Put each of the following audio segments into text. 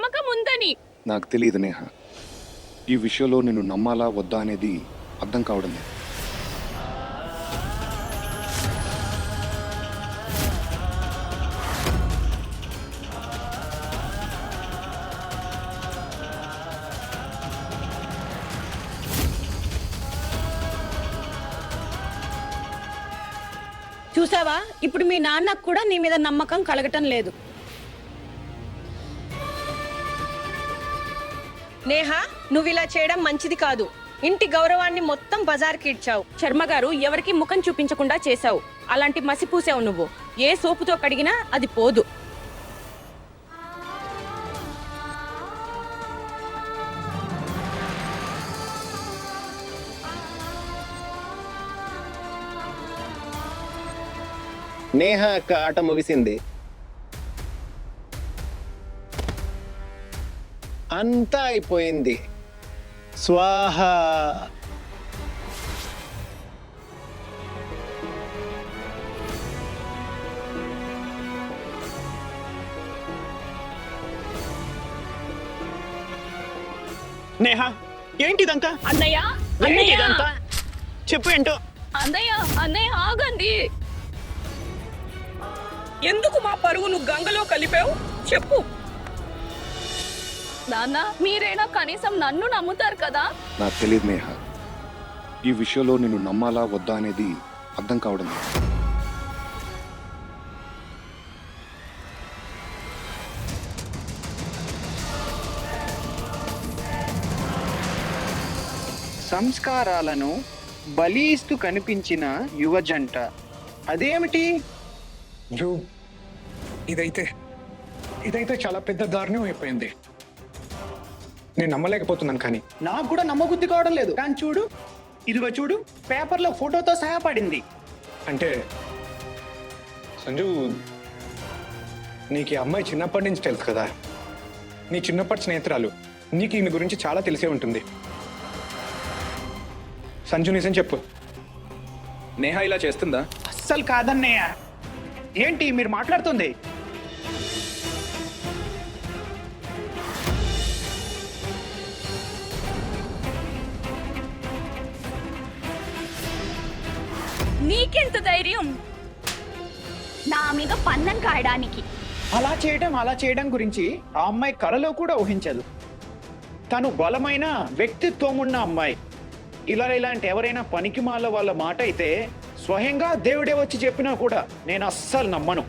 నమ్మకం ఉందని. నాకు తెలియదు నేహ, ఈ విషయంలో నిన్ను నమ్మాలా వద్దా అనేది అర్థం కావడం లేదు. చూసావా, ఇప్పుడు మీ నాన్నకు కూడా నీ మీద నమ్మకం కలగటం లేదు. నేహ, నువ్వు ఇలా చేయడం మంచిది కాదు. ఇంటి గౌరవాన్ని మొత్తం బజార్కి ఇచ్చావు. శర్మ గారు, ఎవరికి ముఖం చూపించకుండా చేశావు. అలాంటి మసి పూసావు నువ్వు. ఏ సోపుతో కడిగినా అది పోదు. నేహ అక్క ఆట ముగిసింది. అంతా అయిపోయింది. స్వాహ. నేహ, ఏంటిదంతా? అన్నయ్య, ఏంటిదంతా? చెప్పు ఏంటో. అన్నయ్య, అన్నయ్య ఆగండి. ఎందుకు మా పరుగును గంగలో కలిపావు? చెప్పు. నాన్న, మీరైనా కనీసం నన్ను నమ్ముతారు కదా? నాకు తెలియదు నేహ, ఈ విషయంలో నిన్ను నమ్మాలా వద్దా అనేది అర్థం కావడం లేదు. సంస్కారాలను బలిస్తూ కనిపించిన యువ జంట. అదేమిటి? ఇదైతే చాలా పెద్ద దారుణం అయిపోయింది. నేను నమ్మలేకపోతున్నాను. కానీ నాకు కూడా నమ్మబుద్ధి కావడం లేదు. కానీ చూడు, ఇదిగో చూడు, పేపర్లో ఫోటోతో సహా పడింది. అంటే సంజు, నీకు ఈ అమ్మాయి చిన్నప్పటి నుంచి తెలుసు కదా. నీ చిన్నప్పటి స్నేహితురాలు. నీకు ఈమె గురించి చాలా తెలిసే ఉంటుంది. సంజు, నిజం చెప్పు, నేహ ఇలా చేస్తుందా? అస్సలు కాదన్నయ్య. ఏంటి మీరు మాట్లాడుతుంది? నీకెంత ధైర్యం నా మీద పన్నం కాయడానికి? అలా చేయడం గురించి ఆ అమ్మాయి కలలో కూడా ఊహించదు. తను బలమైన వ్యక్తిత్వం ఉన్న అమ్మాయి. ఇలాంటి ఎవరైనా పనికిమాల వాళ్ళ మాట అయితే స్వయంగా దేవుడే వచ్చి చెప్పినా కూడా నేను అస్సలు నమ్మను.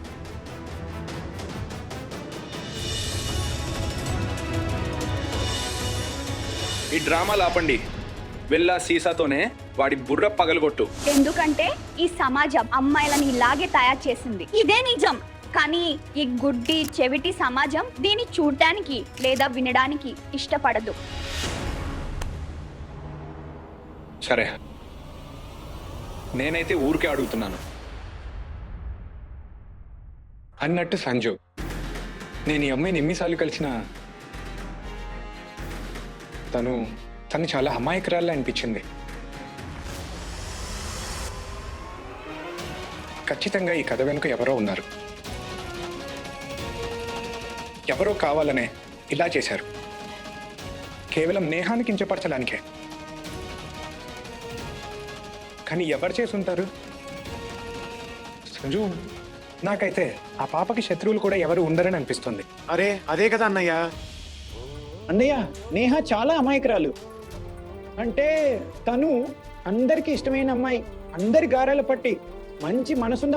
ఈ డ్రామాలు ఆపండి. వెళ్ళా సీసాతోనే వాడి బుర్ర పగలగొట్టు. ఎందుకంటే ఈ సమాజం అమ్మాయిలని ఇలాగే తయారు చేసింది. ఇదే నిజం. కానీ ఈ గుడ్డి చెవిటి సమాజం దీన్ని చూడటానికి లేదా వినడానికి ఇష్టపడదు. సరే, నేనైతే ఊరికే అడుగుతున్నాను. అన్నట్టు సంజు, నేను ఈ అమ్మాయిని ఎన్నిసార్లు కలిసినా తను చాలా అమాయకురాల్లా అనిపించింది. ఖచ్చితంగా ఈ కథ వెనుక ఎవరో ఉన్నారు. ఎవరో కావాలనే ఇలా చేశారు. కేవలం నేహాన్ని కించపరచడానికే. కానీ ఎవరు చేసి ఉంటారు? సంజు, నాకైతే ఆ పాపకి శత్రువులు కూడా ఎవరు ఉండరని అనిపిస్తుంది. అరే అదే కదా అన్నయ్య. అన్నయ్య, నేహ చాలా అమాయకురాలు. అంటే తను అందరికీ ఇష్టమైన అమ్మాయి, అందరి గారాల పట్టి మంచి మనసున్న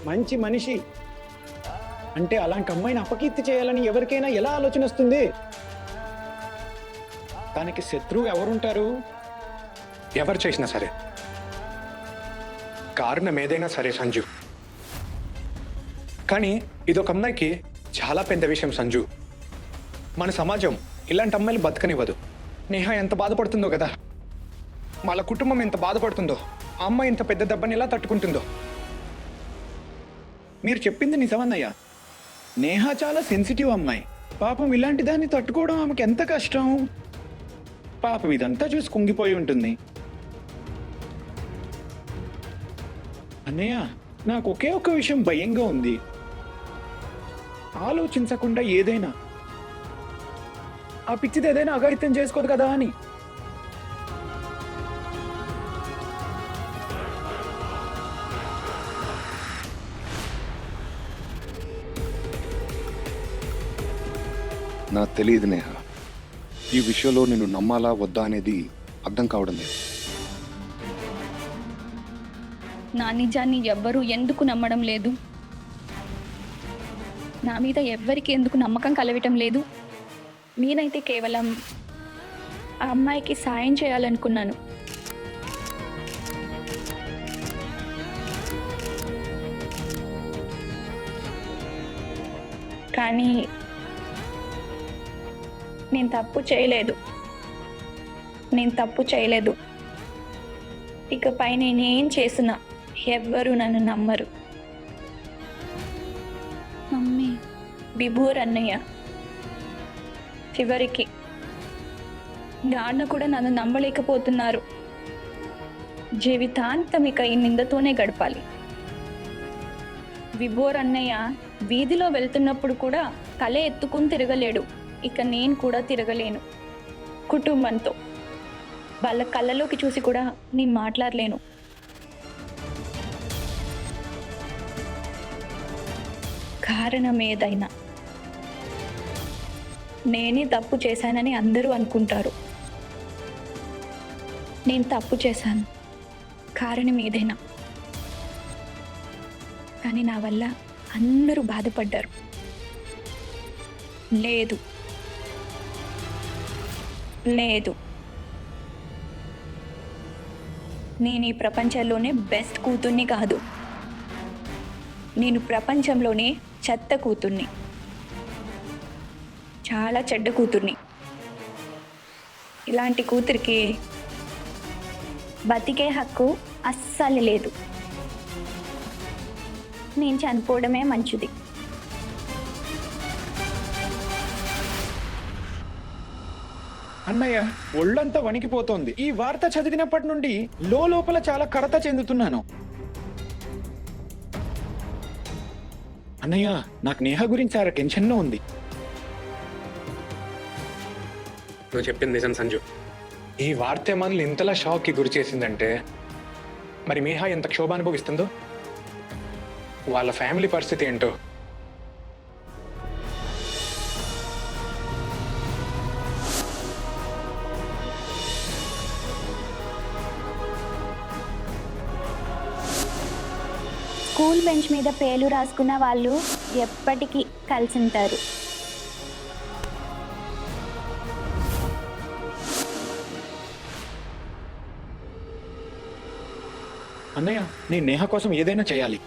మంచి మనిషి. అంటే అలాంటి అమ్మాయిని అపకీర్తి చేయాలని ఎవరికైనా ఎలా ఆలోచన వస్తుంది? తనకి శత్రువు ఎవరుంటారు? ఎవరు చేసినా సరే, కారణం ఏదైనా సరే సంజు. కానీ ఇదొక అమ్మాయికి చాలా పెద్ద విషయం సంజు. మన సమాజం ఇలాంటి అమ్మాయిలు బతకనివ్వదు. నేహ ఎంత బాధపడుతుందో కదా, వాళ్ళ కుటుంబం ఎంత బాధపడుతుందో, ఆ అమ్మాయి ఇంత పెద్ద దెబ్బని ఎలా తట్టుకుంటుందో. మీరు చెప్పింది నిజమన్నయ్య. నేహ చాలా సెన్సిటివ్ అమ్మాయి. పాపం ఇలాంటి దాన్ని తట్టుకోవడం ఆమెకి ఎంత కష్టం. పాపం ఇదంతా చూసి కుంగిపోయి ఉంటుంది. అన్నయ్య, నాకు ఒకే ఒక విషయం భయంగా ఉంది. ఆలోచించకుండా ఏదైనా ఆ పిచ్చిది ఏదైనా అఘాయిత్యం చేసుకోదు కదా అని. నాకు తెలియదు నేహ, ఈ విషయంలో నిన్ను నమ్మాలా వద్దా అనేది అర్థం కావడం లేదు. నా నిజాన్ని ఎవ్వరూ ఎందుకు నమ్మడం లేదు? నా మీద ఎవ్వరికి ఎందుకు నమ్మకం కలగటం లేదు? నేనైతే కేవలం ఆ అమ్మాయికి సాయం చేయాలనుకున్నాను. కానీ నేను తప్పు చేయలేదు. ఇకపై నేనేం చేసినా ఎవ్వరూ నన్ను నమ్మరు. మమ్మీ, బిభూర్ అన్నయ్య, చివరికి నాన్న కూడా నన్ను నమ్మలేకపోతున్నారు. జీవితాంతం ఇక ఈ నిందతోనే గడపాలి. విభోర్ అన్నయ్య వీధిలో వెళ్తున్నప్పుడు కూడా తల ఎత్తుకుని తిరగలేడు. ఇక నేను కూడా తిరగలేను. కుటుంబంతో వాళ్ళ కళ్ళలోకి చూసి కూడా నేను మాట్లాడలేను. కారణం ఏదైనా నేనే తప్పు చేశానని అందరూ అనుకుంటారు. నేను తప్పు చేశాను, కారణం ఏదైనా. కానీ నా వల్ల అందరూ బాధపడ్డారు. లేదు, నేను ఈ ప్రపంచంలోనే బెస్ట్ కూతుర్ని కాదు. నేను ప్రపంచంలోనే చెత్త కూతుర్ని, చాలా చెడ్డ కూతుర్ని. ఇలాంటి కూతురికి బతికే హక్కు అస్సలు లేదు. నేను చనిపోవడమే మంచిది. అన్నయ్య, ఒళ్ళంతా వణికిపోతోంది. ఈ వార్త చదివినప్పటి నుండి లోపల చాలా కలత చెందుతున్నాను. అన్నయ్య, నాకు నేహ గురించి చాలా టెన్షన్లో ఉంది. నువ్వు చెప్పింది నిజం సంజు. ఈ వార్త మనల్ని ఇంతలా షాక్కి గురి చేసిందంటే మరి మేహ ఎంత క్షోభ అనుభవిస్తుందో, వాళ్ళ ఫ్యామిలీ పరిస్థితి ఏంటో. స్కూల్ బెంచ్ మీద పేర్లు రాసుకున్న వాళ్ళు ఎప్పటికీ కలిసి ఉంటారు. అన్నయ్య, నేను నేహ కోసం ఏదైనా చేయాలి.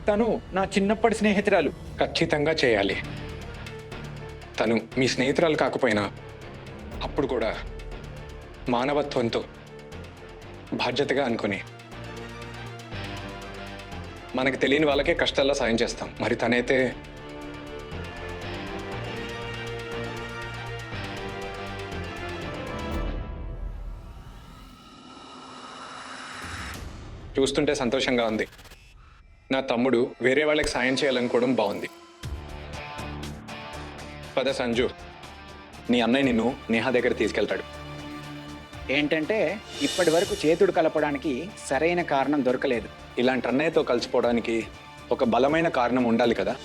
తను నా చిన్నప్పటి స్నేహితురాలు. ఖచ్చితంగా చేయాలి. తను మీ స్నేహితురాలు కాకపోయినా అప్పుడు కూడా మానవత్వంతో బాధ్యతగా అనుకుని మనకు తెలియని వాళ్ళకే కష్టాల్లో సాయం చేస్తాం. మరి తనైతే చూస్తుంటే సంతోషంగా ఉంది. నా తమ్ముడు వేరే వాళ్ళకి సాయం చేయాలనుకోవడం బాగుంది. పద సంజు, నీ అన్నయ్య నిన్ను నేహ దగ్గర తీసుకెళ్తాడు. ఏంటంటే ఇప్పటి వరకు చేతుడు కలపడానికి సరైన కారణం దొరకలేదు. ఇలాంటి అన్నయ్యతో కలిసిపోవడానికి ఒక బలమైన కారణం ఉండాలి కదా.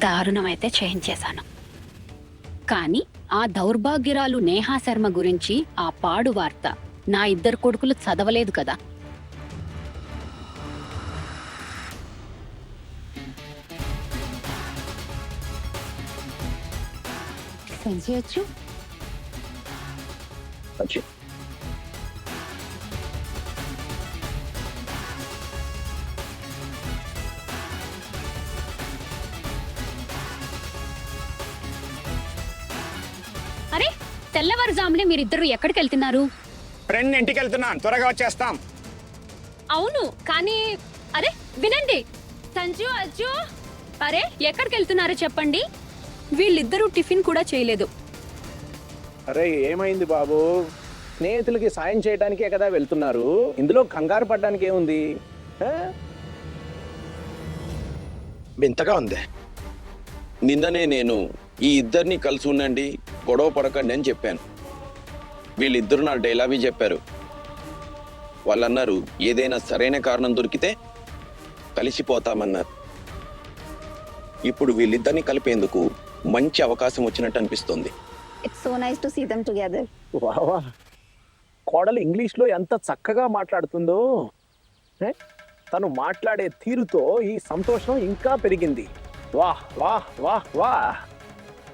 దారుణమైతే చేయించేశాను. కానీ ఆ దౌర్భాగ్యురాలు నేహా శర్మ గురించి ఆ పాడు వార్త నా ఇద్దరు కొడుకులు చదవలేదు కదా. సంజయ్ తెల్లవారుజామునే మీరిద్దరూ ఎక్కడికి వెళ్తున్నారు? ఫ్రెండ్ ఇంటికి వెళ్తున్నాను, త్వరగా వచ్చేస్తాం. అవును, కానీ అరే వినండి, సంజు అజ్జు, అరే ఎక్కడికి వెళ్తున్నారో చెప్పండి. వీళ్ళిద్దరూ టిఫిన్ కూడా చేయలేదు. అరే ఏమైంది బాబు? స్నేహితులకి సాయం చేయడానికే కదా వెళ్తున్నారు, ఇందులో కంగారు పడడానికి ఏముంది? వింతగా ఉంది. నిన్ననే నేను ఈ ఇద్దరిని కలిసి ఉండండి, గొడవ పడకండి అని చెప్పాను. వీళ్ళిద్దరు నా డైలాగే చెప్పారు. వాళ్ళు అన్నారు, ఏదైనా సరైన కారణం దొరికితే కలిసిపోతామన్నారు. ఇప్పుడు వీళ్ళిద్దరిని కలిపేందుకు మంచి అవకాశం వచ్చినట్టు అనిపిస్తుంది. It's so nice to see them together. వావా, కోడలు ఇంగ్లీష్లో ఎంత చక్కగా మాట్లాడుతుందో. తను మాట్లాడే తీరుతో ఈ సంతోషం ఇంకా పెరిగింది. వాహ్ వాహ్ వాహ్ వాహ్.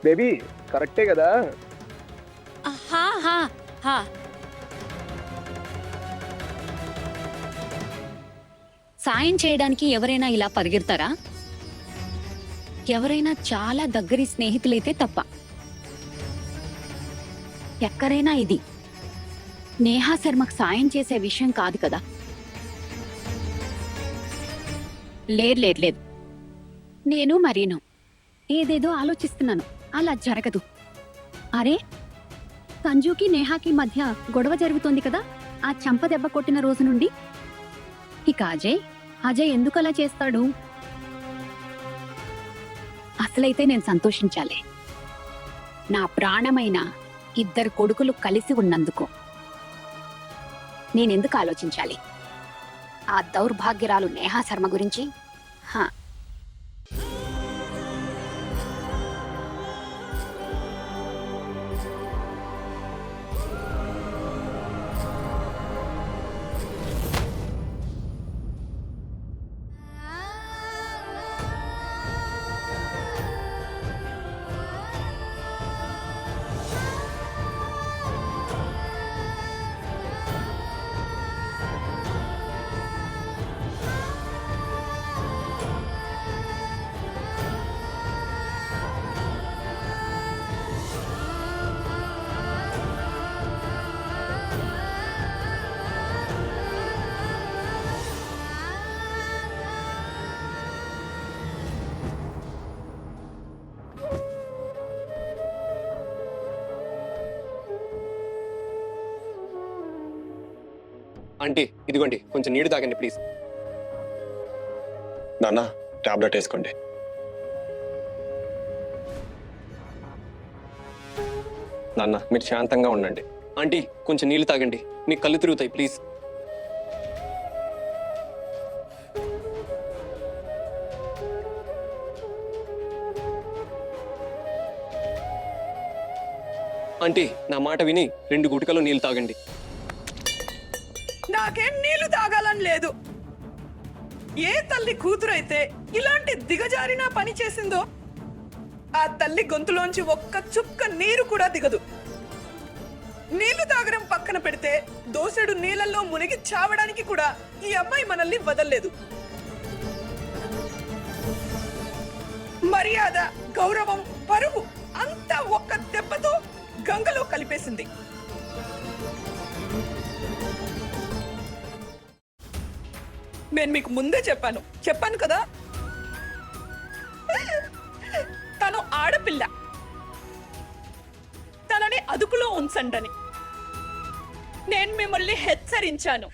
బేబీ కరెక్టే కదా? హా హా హా. సాయం చేయడానికి ఎవరైనా ఇలా పరిగెడతారా? ఎవరైనా చాలా దగ్గరి స్నేహితులైతే తప్ప. ఎక్కడైనా ఇది నేహా శర్మకు సాయం చేసే విషయం కాదు కదా. లేదు, నేను మరీను ఏదేదో ఆలోచిస్తున్నాను. అలా జరగదు. అరే, సంజుకి నేహాకి మధ్య గొడవ జరుగుతోంది కదా, ఆ చంప దెబ్బ కొట్టిన రోజు నుండి. ఇక అజయ్ ఎందుకు అలా చేస్తాడు? అసలైతే నేను సంతోషించాలి. నా ప్రాణమైన ఇద్దరు కొడుకులు కలిసి ఉన్నందుకు నేనెందుకు ఆలోచించాలి ఆ దౌర్భాగ్యరాలు నేహా శర్మ గురించి? హా. ఆంటీ ఇదిగోండి, కొంచెం నీళ్ళు తాగండి ప్లీజ్. నాన్న టాబ్లెట్ వేసుకోండి. నాన్న మీరు శాంతంగా ఉండండి. ఆంటీ కొంచెం నీళ్ళు తాగండి, మీకు కళ్ళు తిరుగుతాయి ప్లీజ్. ఆంటీ నా మాట విని 2 గుటకలు నీళ్ళు తాగండి. నాకేం నీళ్లు తాగాలని లేదు. ఏ తల్లి కూతురైతే ఇలాంటి దిగజారిన పని చేసిందో ఆ తల్లి గొంతులోంచి ఒక్క చుక్క నీరు కూడా దిగదు. నీళ్లు తాగడం పక్కన పెడితే దోసెడు నీళ్ళల్లో మునిగి చావడానికి కూడా ఈ అమ్మాయి మనల్ని వదల్లేదు. మర్యాద, గౌరవం, పరువు అంతా ఒక్క దెబ్బతో గంగలో కలిపేసింది. నేను మీకు ముందే చెప్పాను కదా, తను ఆడపిల్ల, తనని అదుపులో ఉంచండి. నేను మిమ్మల్ని హెచ్చరించాను,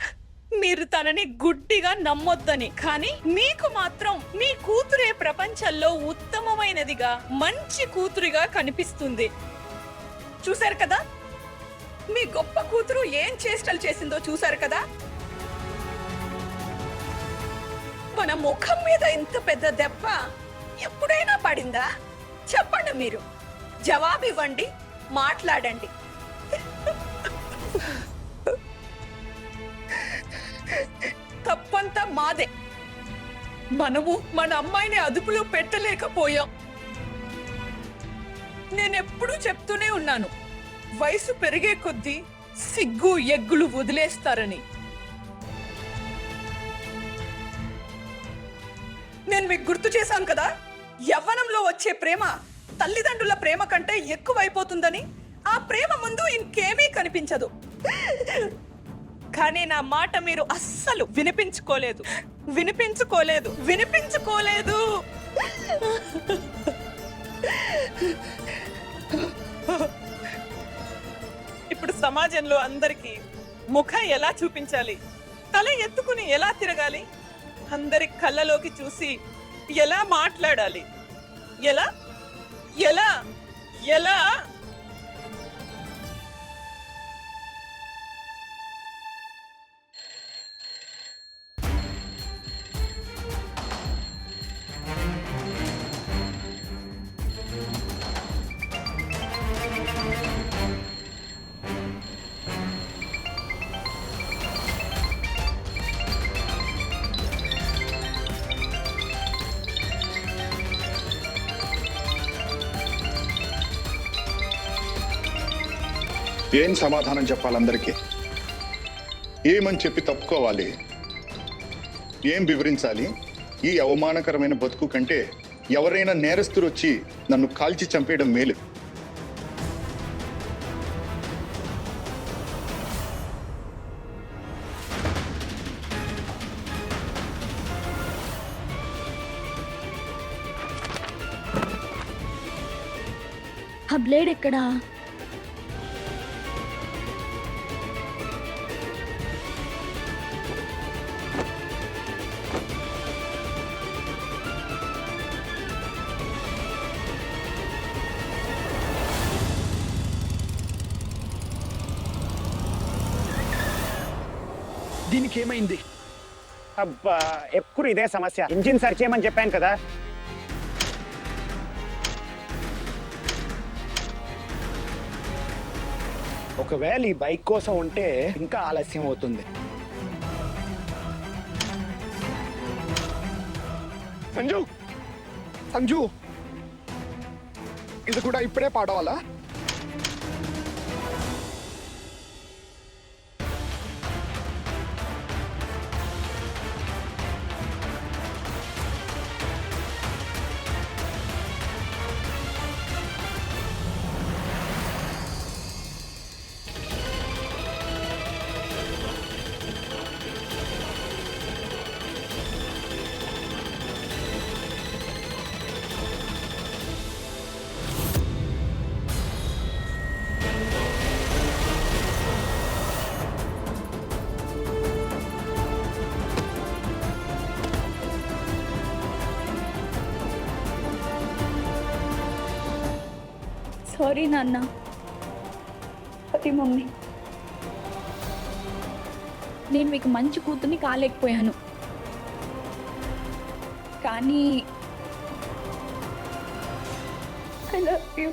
మీరు తనని గుడ్డిగా నమ్మొద్దని. కానీ మీకు మాత్రం మీ కూతురే ప్రపంచంలో ఉత్తమమైనదిగా, మంచి కూతురిగా కనిపిస్తుంది. చూశారు కదా, మీ గొప్ప కూతురు ఏం చేష్టలు చేసిందో చూశారు కదా. మన ముఖం మీద ఇంత పెద్ద దెబ్బ ఎప్పుడైనా పడిందా? చెప్పండి, మీరు జవాబు ఇవ్వండి, మాట్లాడండి. తప్పంతా మాదే. మనము మన అమ్మాయిని అదుపులో పెట్టలేకపోయాం. నేనెప్పుడూ చెప్తూనే ఉన్నాను, వయసు పెరిగే కొద్దీ సిగ్గు ఎగ్గులు వదిలేస్తారని. నేను మీకు గుర్తు చేశాను కదా, యవ్వనంలో వచ్చే ప్రేమ తల్లిదండ్రుల ప్రేమ కంటే ఎక్కువైపోతుందని. ఆ ప్రేమ ముందు ఇంకేమీ కనిపించదు. కానీ నా మాట మీరు అస్సలు వినిపించుకోలేదు. ఇప్పుడు సమాజంలో అందరికీ ముఖం ఎలా చూపించాలి, తల ఎత్తుకుని ఎలా తిరగాలి, అందరి కళ్ళలోకి చూసి ఎలా మాట్లాడాలి, ఎలా ఎలా ఎలా ఏం సమాధానం చెప్పాలందరికీ? ఏమని చెప్పి తప్పుకోవాలి? ఏం వివరించాలి? ఈ అవమానకరమైన బతుకు కంటే ఎవరైనా నేరస్తులు వచ్చి నన్ను కాల్చి చంపేయడం మేలు. ఆ బ్లేడ్ ఎక్కడా? దీనికి ఏమైంది? అబ్బా, ఎప్పుడు ఇదే సమస్య. ఇంజిన్ సర్చ్ చేయమని చెప్పాను కదా. ఒకవేళ ఈ బైక్ కోసం ఉంటే ఇంకా ఆలస్యం అవుతుంది. సంజు, సంజు, ఇది కూడా ఇప్పుడే పాడవాలా? సారీ నాన్న, అది మమ్మీ. నేను మీకు మంచి కూతుర్ని కాలేకపోయాను, కానీ ఐ లవ్ యూ.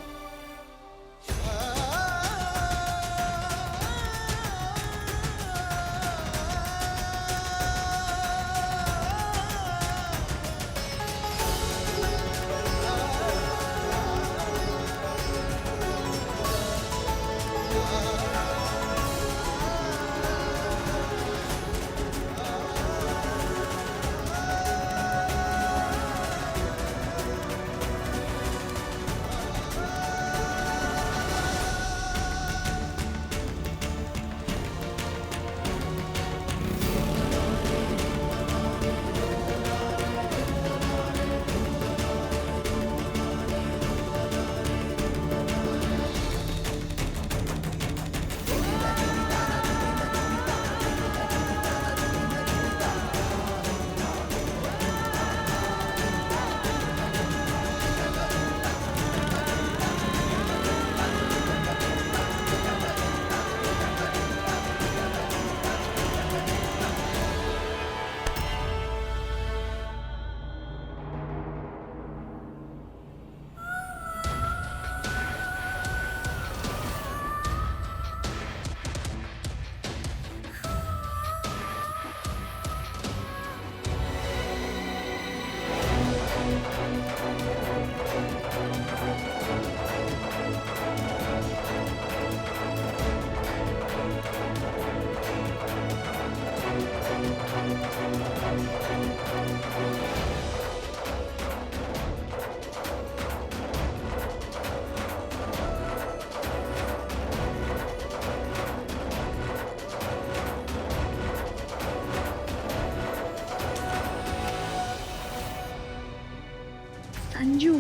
సంజు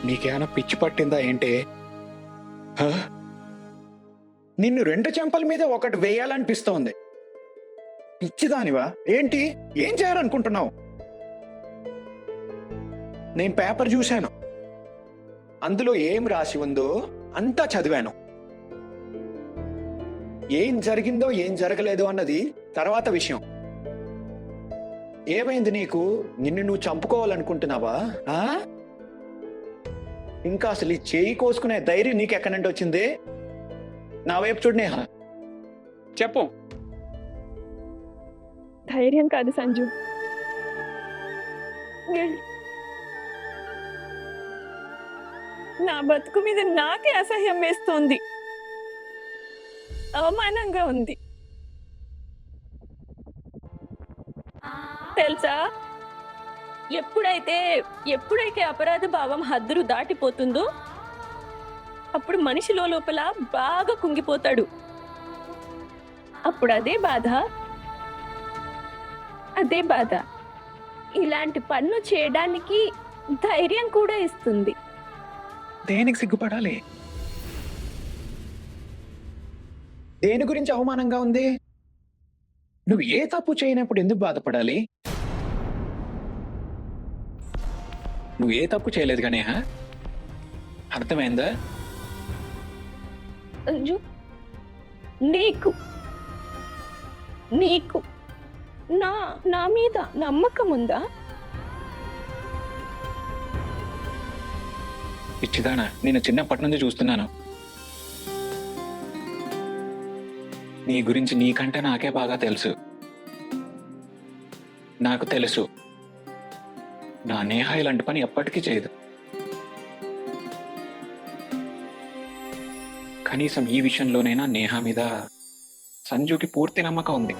నీకేమైనా పిచ్చి పట్టిందా ఏంటి? హ? నిన్ను 2 చెంపల మీద ఒకటి వేయాలనిపిస్తోంది. పిచ్చిదానివా ఏంటి? ఏం చేయాలనుకుంటున్నావు? నేను పేపర్ చూశాను, అందులో ఏం రాసి ఉందో అంతా చదివాను. ఏం జరిగిందో ఏం జరగలేదో అన్నది తర్వాత విషయం. ఏమైంది నీకు? నిన్ను నువ్వు చంపుకోవాలనుకుంటున్నావా? ఆ? ఇంకా అసలు ఈ చేయి కోసుకునే ధైర్యం నీకు ఎక్కడి నుండి వచ్చింది? నా వైపు చూడు నేహ, చెప్పు. ధైర్యం కాదు సంజు, నా బతుకు మీద నాకే అసహ్యం వేస్తోంది, అవమానంగా ఉంది. తెలుసా, ఎప్పుడైతే అపరాధ భావం హద్దులు దాటిపోతుందో అప్పుడు మనిషి లోపల బాగా కుంగిపోతాడు. అప్పుడు అదే బాధ ఇలాంటి పనులు చేయడానికి ధైర్యం కూడా ఇస్తుంది. దేనికి సిగ్గుపడాలి? దేని గురించి అవమానంగా ఉంది? నువ్వు ఏ తప్పు చేయనప్పుడు ఎందుకు బాధపడాలి? నువ్వు ఏ తప్పు చేయలేదు కానీ, అర్థమైందా? సంజు, నీకు నా మీద నమ్మకం ఉందా? పిచ్చిదానా, నేను చిన్నప్పటి నుంచి చూస్తున్నాను. నీ గురించి నీకంటే నాకే బాగా తెలుసు. నాకు తెలుసు నా నేహ ఇలాంటి పని ఎప్పటికీ చేయదు. కనీసం ఈ విషయంలోనైనా నేహ మీద సంజుకి పూర్తి నమ్మకం ఉంది.